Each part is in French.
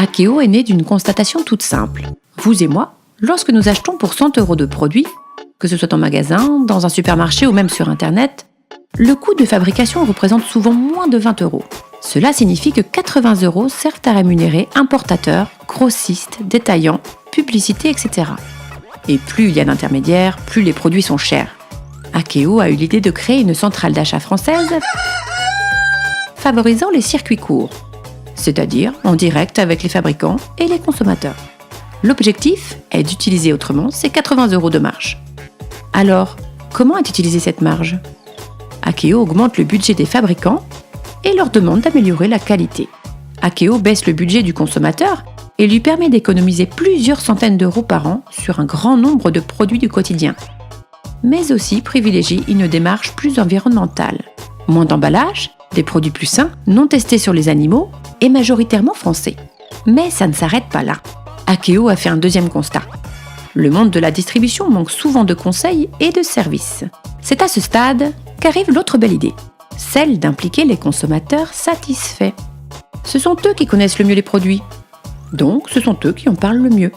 Akeo est né d'une constatation toute simple. Vous et moi, lorsque nous achetons pour 100 € de produits, que ce soit en magasin, dans un supermarché ou même sur Internet, le coût de fabrication représente souvent moins de 20 €. Cela signifie que 80 € servent à rémunérer importateurs, grossistes, détaillants, publicités, etc. Et plus il y a d'intermédiaires, plus les produits sont chers. Akeo a eu l'idée de créer une centrale d'achat française favorisant les circuits courts, c'est-à-dire en direct avec les fabricants et les consommateurs. L'objectif est d'utiliser autrement ces 80 € de marge. Alors, comment est utilisée cette marge ? Akeo augmente le budget des fabricants et leur demande d'améliorer la qualité. Akeo baisse le budget du consommateur et lui permet d'économiser plusieurs centaines d'euros par an sur un grand nombre de produits du quotidien, mais aussi privilégie une démarche plus environnementale. Moins d'emballage, des produits plus sains, non testés sur les animaux et majoritairement français. Mais ça ne s'arrête pas là. Akeo a fait un deuxième constat. Le monde de la distribution manque souvent de conseils et de services. C'est à ce stade qu'arrive l'autre belle idée, celle d'impliquer les consommateurs satisfaits. Ce sont eux qui connaissent le mieux les produits, donc ce sont eux qui en parlent le mieux.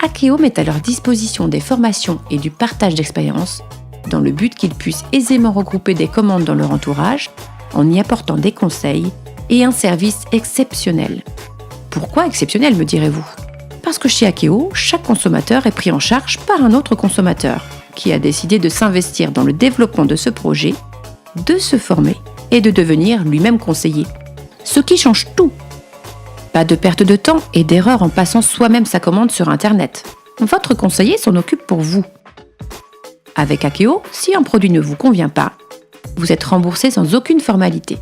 Akeo met à leur disposition des formations et du partage d'expériences dans le but qu'ils puissent aisément regrouper des commandes dans leur entourage en y apportant des conseils et un service exceptionnel. Pourquoi exceptionnel, me direz-vous ? Parce que chez Akeo, chaque consommateur est pris en charge par un autre consommateur qui a décidé de s'investir dans le développement de ce projet, de se former et de devenir lui-même conseiller. Ce qui change tout. Pas de perte de temps et d'erreur en passant soi-même sa commande sur Internet. Votre conseiller s'en occupe pour vous. Avec Akeo, si un produit ne vous convient pas, vous êtes remboursé sans aucune formalité.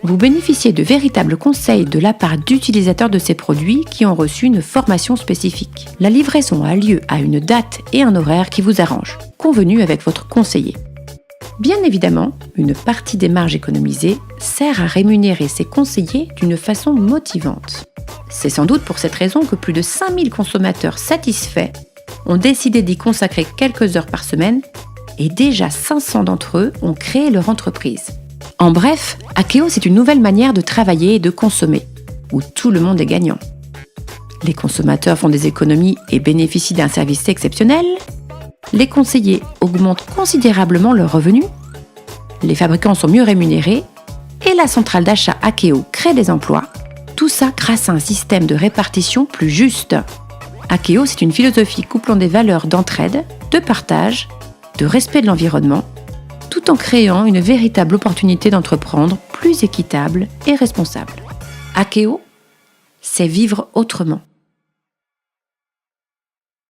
Vous bénéficiez de véritables conseils de la part d'utilisateurs de ces produits qui ont reçu une formation spécifique. La livraison a lieu à une date et un horaire qui vous arrangent, convenu avec votre conseiller. Bien évidemment, une partie des marges économisées sert à rémunérer ces conseillers d'une façon motivante. C'est sans doute pour cette raison que plus de 5000 consommateurs satisfaits ont décidé d'y consacrer quelques heures par semaine et déjà 500 d'entre eux ont créé leur entreprise. En bref, Akeo, c'est une nouvelle manière de travailler et de consommer, où tout le monde est gagnant. Les consommateurs font des économies et bénéficient d'un service exceptionnel. Les conseillers augmentent considérablement leurs revenus. Les fabricants sont mieux rémunérés. Et la centrale d'achat Akeo crée des emplois. Tout ça grâce à un système de répartition plus juste. Akeo, c'est une philosophie couplant des valeurs d'entraide, de partage, de respect de l'environnement, tout en créant une véritable opportunité d'entreprendre plus équitable et responsable. Akeo, c'est vivre autrement.